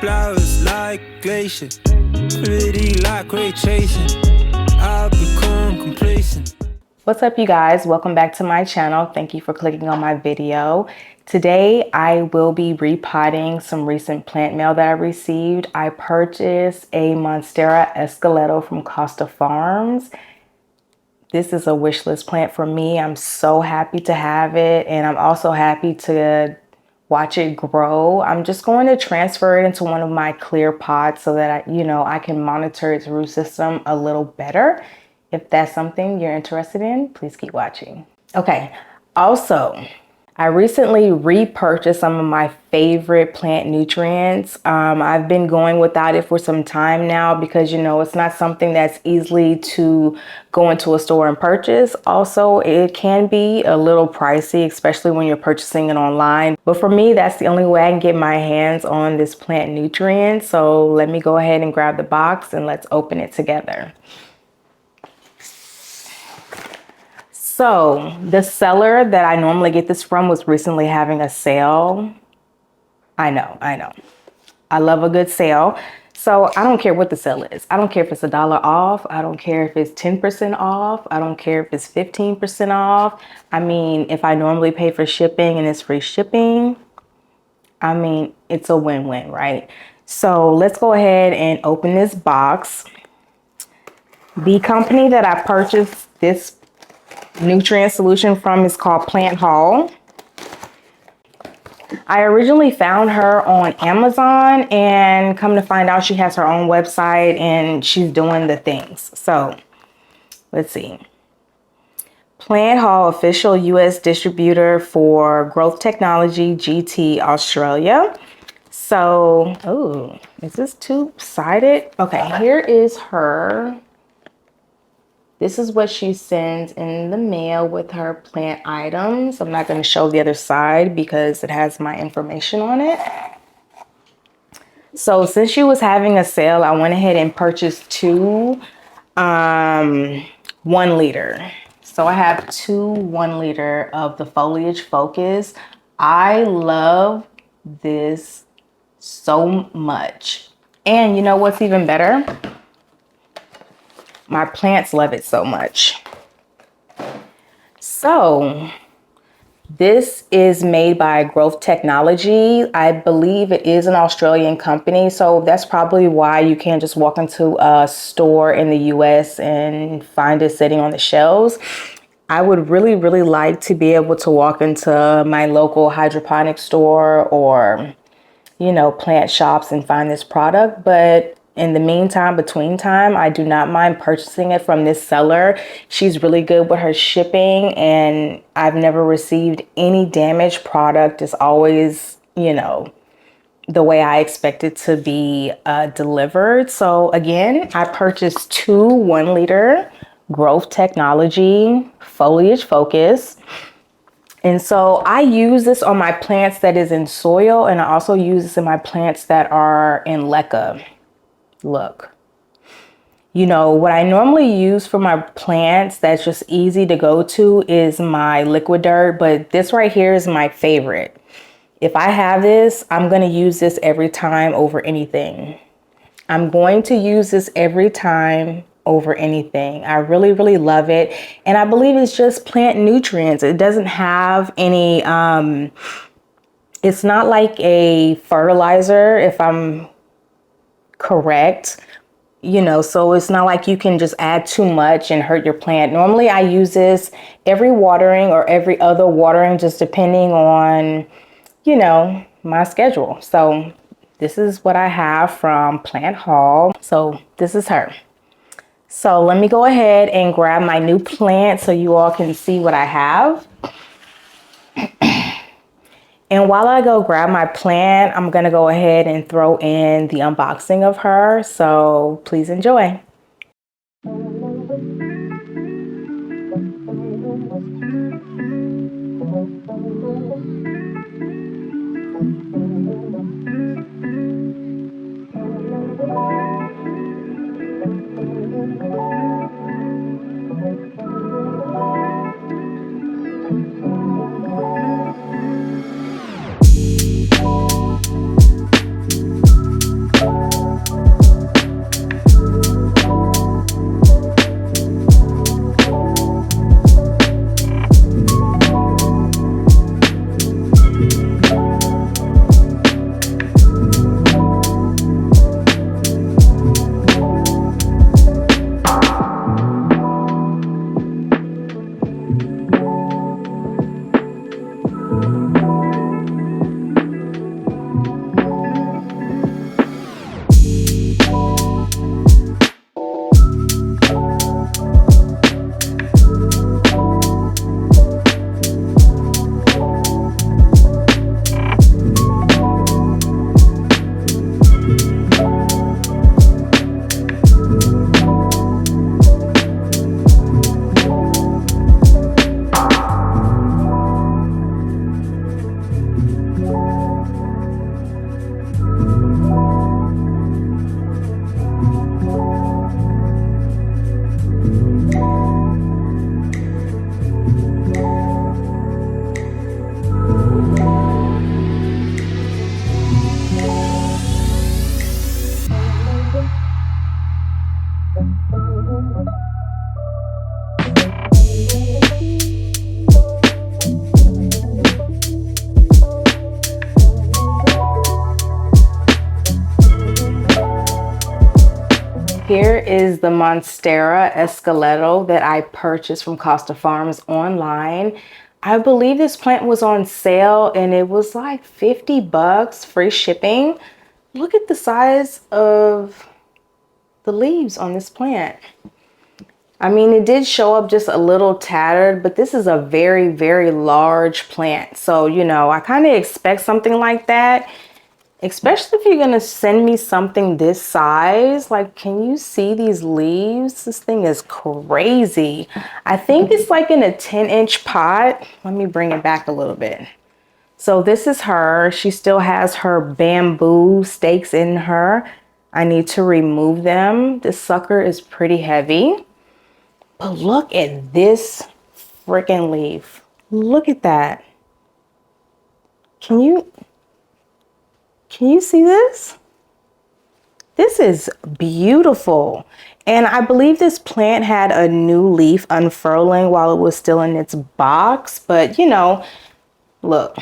flowers like glacier, pretty like ray tracing. I've become complacent. What's up, you guys? Welcome back to my channel. Thank you for clicking on my video. Today I will be repotting some recent plant mail that I received. I purchased a Monstera Esqueleto from Costa Farms. This is a wish list plant for me. I'm so happy to have it, and I'm also happy to watch it grow. I'm just going to transfer it into one of my clear pots so that I can monitor its root system a little better. If that's something you're interested in, please keep watching. Okay, also, I recently repurchased some of my favorite plant nutrients. I've been going without it for some time now because, it's not something that's easily to go into a store and purchase. Also, it can be a little pricey, especially when you're purchasing it online. But for me, that's the only way I can get my hands on this plant nutrient. So let me go ahead and grab the box and let's open it together. So the seller that I normally get this from was recently having a sale. I know. I love a good sale. So I don't care what the sale is. I don't care if it's $1 off. I don't care if it's 10% off. I don't care if it's 15% off. I mean, if I normally pay for shipping and it's free shipping, I mean, it's a win-win, right? So let's go ahead and open this box. The company that I purchased this nutrient solution from is called Plant Hall. I originally found her on Amazon, and come to find out she has her own website and she's doing the things. So let's see. Plant Hall, official US distributor for Growth Technology GT Australia. So, oh, is this two-sided? Okay, here is her. This is what she sends in the mail with her plant items. I'm not going to show the other side because it has my information on it. So since she was having a sale, I went ahead and purchased two 1 liter. So I have two 1 liter of the Foliage Focus. I love this so much. And you know what's even better? My plants love it so much. So this is made by Growth Technology. I believe it is an Australian company. So that's probably why you can't just walk into a store in the US and find it sitting on the shelves. I would really, really like to be able to walk into my local hydroponic store or, plant shops and find this product. But in the meantime, between time, I do not mind purchasing it from this seller. She's really good with her shipping, and I've never received any damaged product. It's always, the way I expect it to be delivered. So again, I purchased two 1 liter Growth Technology Foliage Focus. And so I use this on my plants that is in soil, and I also use this in my plants that are in leca. Look, what I normally use for my plants that's just easy to go to is my liquid dirt, but this right here is my favorite. If I have this, I'm going to use this every time over anything. I'm going to use this every time over anything. I really, really love it. And I believe it's just plant nutrients. It doesn't have any, it's not like a fertilizer, if I'm correct, so it's not like you can just add too much and hurt your plant. Normally I use this every watering or every other watering, just depending on, my schedule. So this is what I have from Plant Hall. So this is her. So let me go ahead and grab my new plant so you all can see what I have. And while I go grab my plant, I'm going to go ahead and throw in the unboxing of her. So please enjoy. Here is the Monstera Esqueleto that I purchased from Costa Farms online. I believe this plant was on sale and it was like 50 bucks, free shipping. Look at the size of the leaves on this plant. I mean, it did show up just a little tattered, but this is a very, very large plant. So, you know, I kind of expect something like that, especially if you're going to send me something this size. Like, can you see these leaves? This thing is crazy. I think it's like in a 10-inch pot. Let me bring it back a little bit. So this is her. She still has her bamboo stakes in her. I need to remove them. This sucker is pretty heavy. But look at this freaking leaf. Look at that. Can you see this? This is beautiful. And I believe this plant had a new leaf unfurling while it was still in its box. But you know, look,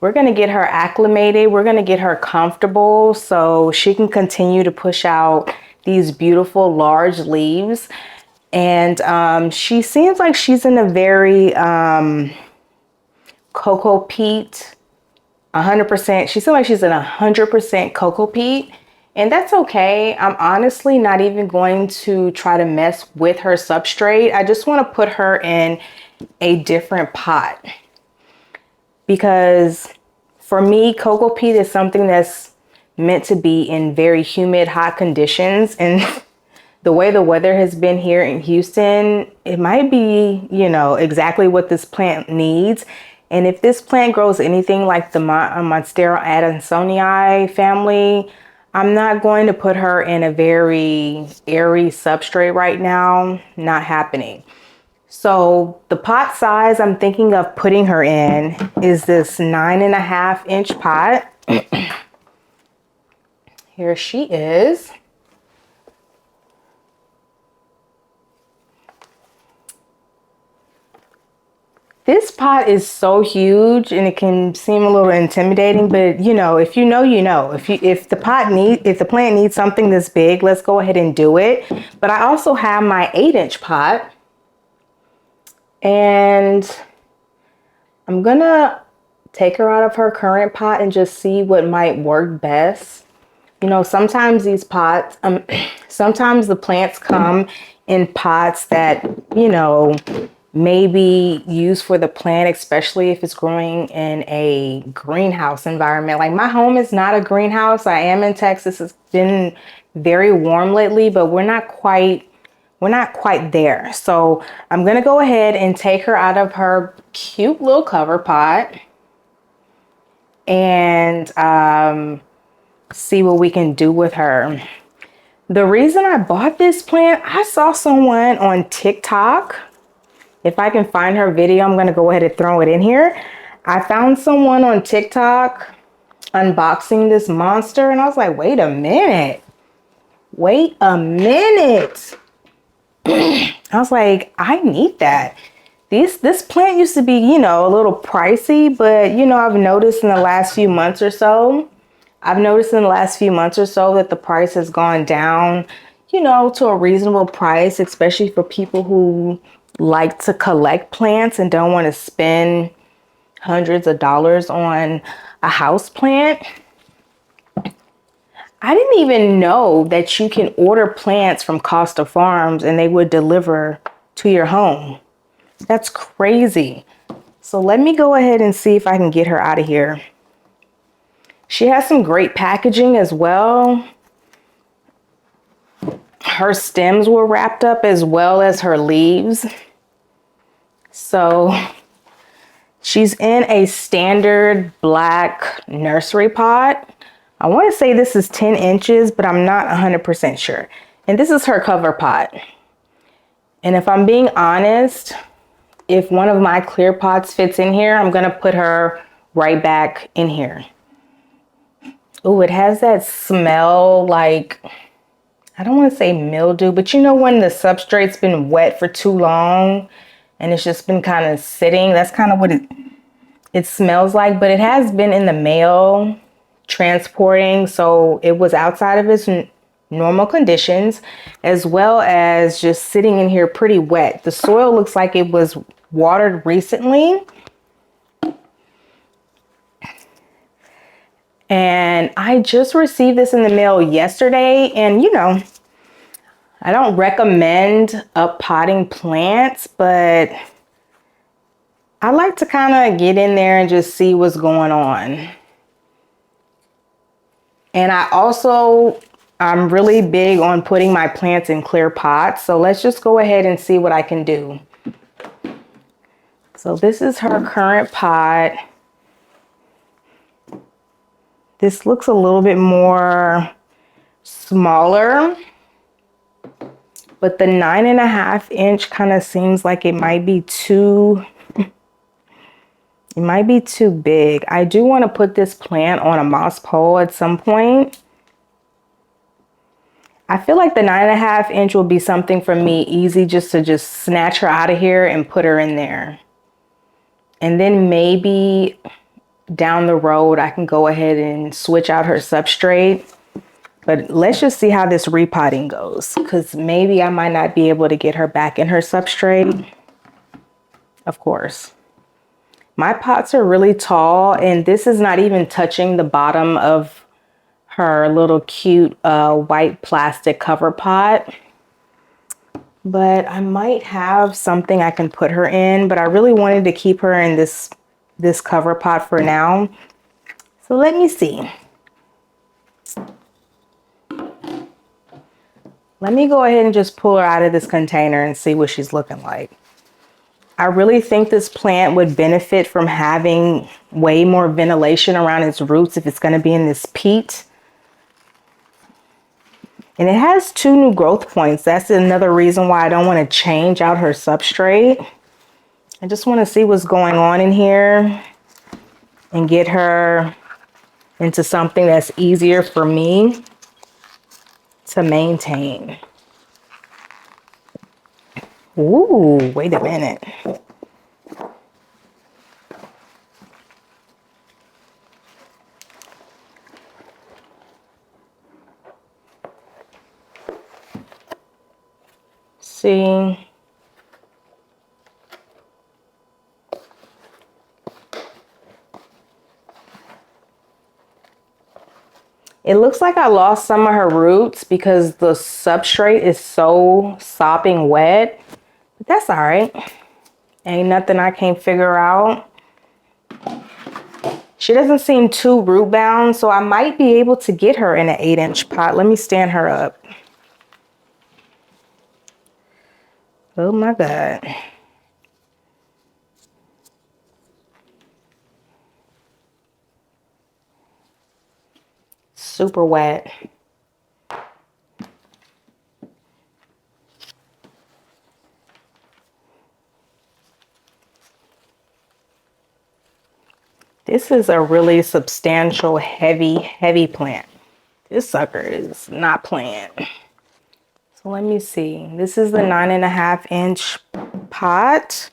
we're gonna get her acclimated. We're gonna get her comfortable so she can continue to push out these beautiful large leaves. And she seems like she's in a very cocoa peat, 100%. She seems like she's in 100% cocoa peat, and that's okay. I'm honestly not even going to try to mess with her substrate. I just want to put her in a different pot because for me, cocoa peat is something that's meant to be in very humid, hot conditions. And the way the weather has been here in Houston, it might be, you know, exactly what this plant needs. And if this plant grows anything like the Monstera Adansonii family, I'm not going to put her in a very airy substrate right now. Not happening. So the pot size I'm thinking of putting her in is this 9.5-inch pot. Here she is. This pot is so huge and it can seem a little intimidating, but you know, if you know, you know. If the plant needs something this big, let's go ahead and do it. But I also have my 8-inch pot, and I'm gonna take her out of her current pot and just see what might work best. You know, sometimes these pots, sometimes the plants come in pots that, you know, may be used for the plant, especially if it's growing in a greenhouse environment. Like my home is not a greenhouse. I am in Texas. It's been very warm lately, but we're not quite there. So I'm gonna go ahead and take her out of her cute little cover pot and see what we can do with her. The reason I bought this plant, I saw someone on TikTok. If I can find her video, I'm going to go ahead and throw it in here. I found someone on TikTok unboxing this monster, and I was like, wait a minute. Wait a minute. I was like, I need that. This plant used to be, you know, a little pricey, but, you know, I've noticed in the last few months or so that the price has gone down, you know, to a reasonable price, especially for people who like to collect plants and don't want to spend hundreds of dollars on a house plant. I didn't even know that you can order plants from Costa Farms and they would deliver to your home. That's crazy. So let me go ahead and see if I can get her out of here. She has some great packaging as well. Her stems were wrapped up as well as her leaves. So she's in a standard black nursery pot. I want to say this is 10 inches, but I'm not 100% sure. And this is her cover pot. And if I'm being honest, if one of my clear pots fits in here, I'm going to put her right back in here. Oh, it has that smell like, I don't want to say mildew, but you know when the substrate's been wet for too long and it's just been kind of sitting, that's kind of what it smells like. But it has been in the mail transporting, so it was outside of its normal conditions, as well as just sitting in here pretty wet. The soil looks like it was watered recently. And I just received this in the mail yesterday, and you know, I don't recommend uppotting plants, but I like to kind of get in there and just see what's going on. And I'm really big on putting my plants in clear pots. So let's just go ahead and see what I can do. So this is her current pot. This looks a little bit more smaller, but the 9.5 inch kind of seems like it might be too big. I do want to put this plant on a moss pole at some point. I feel like the 9.5 inch will be something for me easy, just to snatch her out of here and put her in there. And then maybe down the road, I can go ahead and switch out her substrate. But let's just see how this repotting goes, because maybe I might not be able to get her back in her substrate. Of course. My pots are really tall, and this is not even touching the bottom of her little cute white plastic cover pot. But I might have something I can put her in, but I really wanted to keep her in this cover pot for now. So let me see. Let me go ahead and just pull her out of this container and see what she's looking like. I really think this plant would benefit from having way more ventilation around its roots if it's going to be in this peat. And it has 2 new growth points. That's another reason why I don't want to change out her substrate. I just want to see what's going on in here and get her into something that's easier for me to maintain. Ooh, wait a minute. See. It looks like I lost some of her roots because the substrate is so sopping wet. But that's all right. Ain't nothing I can't figure out. She doesn't seem too root bound, so I might be able to get her in an 8-inch pot. Let me stand her up. Oh my God. Super wet. This is a really substantial, heavy plant. This sucker is not playing. So let me see. This is the 9.5 inch pot.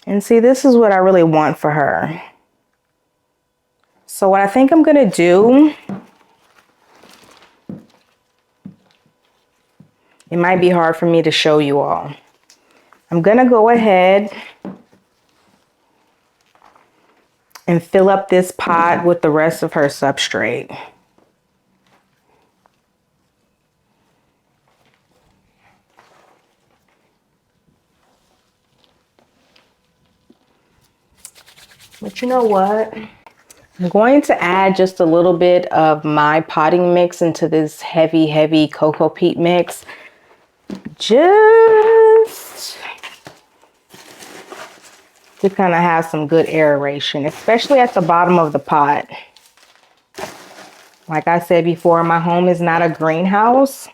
And see, this is what I really want for her. So what I think I'm gonna do, it might be hard for me to show you all. I'm gonna go ahead and fill up this pot with the rest of her substrate. But you know what? I'm going to add just a little bit of my potting mix into this heavy cocoa peat mix. Just to kind of have some good aeration, especially at the bottom of the pot. Like I said before, my home is not a greenhouse.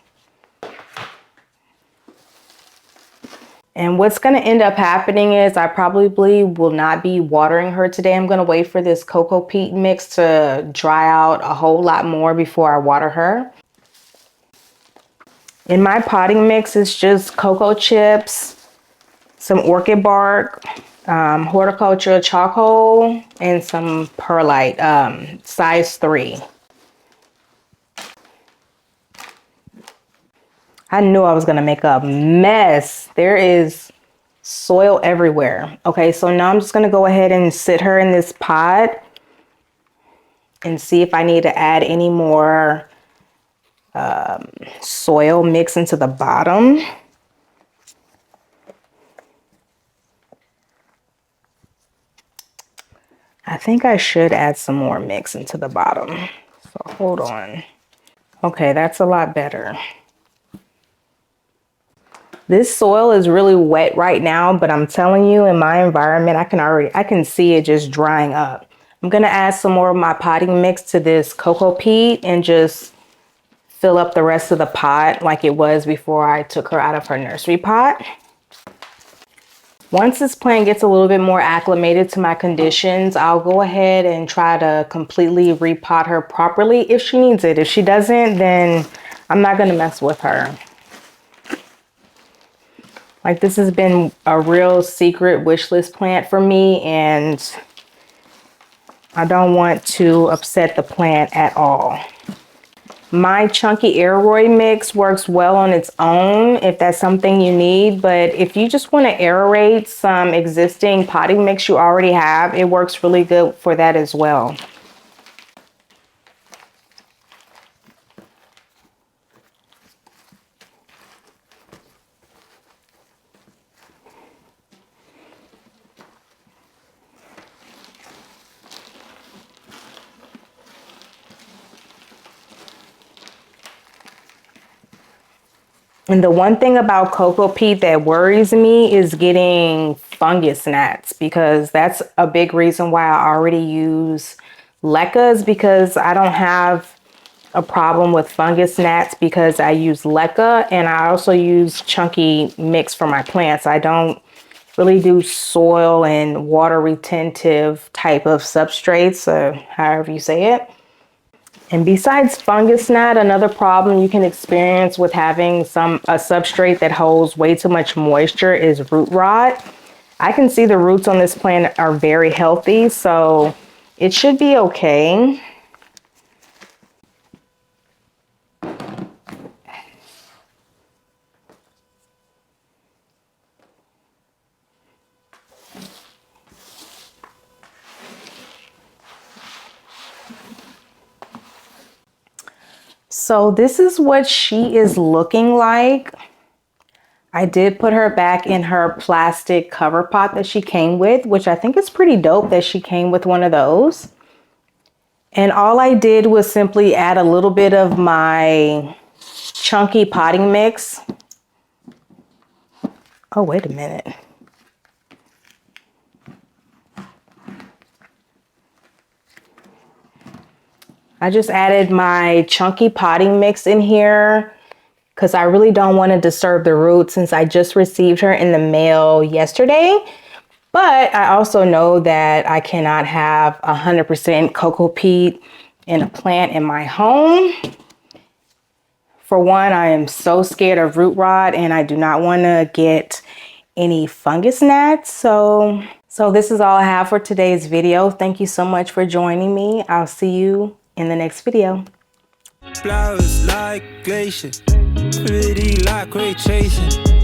And what's going to end up happening is I probably will not be watering her today. I'm going to wait for this cocoa peat mix to dry out a whole lot more before I water her. In my potting mix is just cocoa chips, some orchid bark, horticulture charcoal and some perlite, size 3. I knew I was gonna make a mess. There is soil everywhere. Okay, so now I'm just gonna go ahead and sit her in this pot and see if I need to add any more soil mix into the bottom. I think I should add some more mix into the bottom. So hold on. Okay, that's a lot better. This soil is really wet right now, but I'm telling you, in my environment, I can see it just drying up. I'm gonna add some more of my potting mix to this cocoa peat and just fill up the rest of the pot like it was before I took her out of her nursery pot. Once this plant gets a little bit more acclimated to my conditions, I'll go ahead and try to completely repot her properly if she needs it. If she doesn't, then I'm not gonna mess with her. Like, this has been a real secret wish list plant for me, and I don't want to upset the plant at all. My chunky aeroid mix works well on its own if that's something you need, but if you just want to aerate some existing potting mix you already have, it works really good for that as well. And the one thing about cocoa peat that worries me is getting fungus gnats, because that's a big reason why I already use LECAs, because I don't have a problem with fungus gnats because I use LECA, and I also use chunky mix for my plants. I don't really do soil and water retentive type of substrates, however you say it. And besides fungus gnat, another problem you can experience with having a substrate that holds way too much moisture is root rot. I can see the roots on this plant are very healthy, so it should be okay. So this is what she is looking like. I did put her back in her plastic cover pot that she came with, which I think is pretty dope that she came with one of those. And all I did was simply add a little bit of my chunky potting mix. Oh, wait a minute. I just added my chunky potting mix in here because I really don't want to disturb the roots since I just received her in the mail yesterday. But I also know that I cannot have 100% cocoa peat in a plant in my home. For one, I am so scared of root rot and I do not want to get any fungus gnats. So this is all I have for today's video. Thank you so much for joining me. I'll see you in the next video. Flowers like glacier, pretty like ray tracing.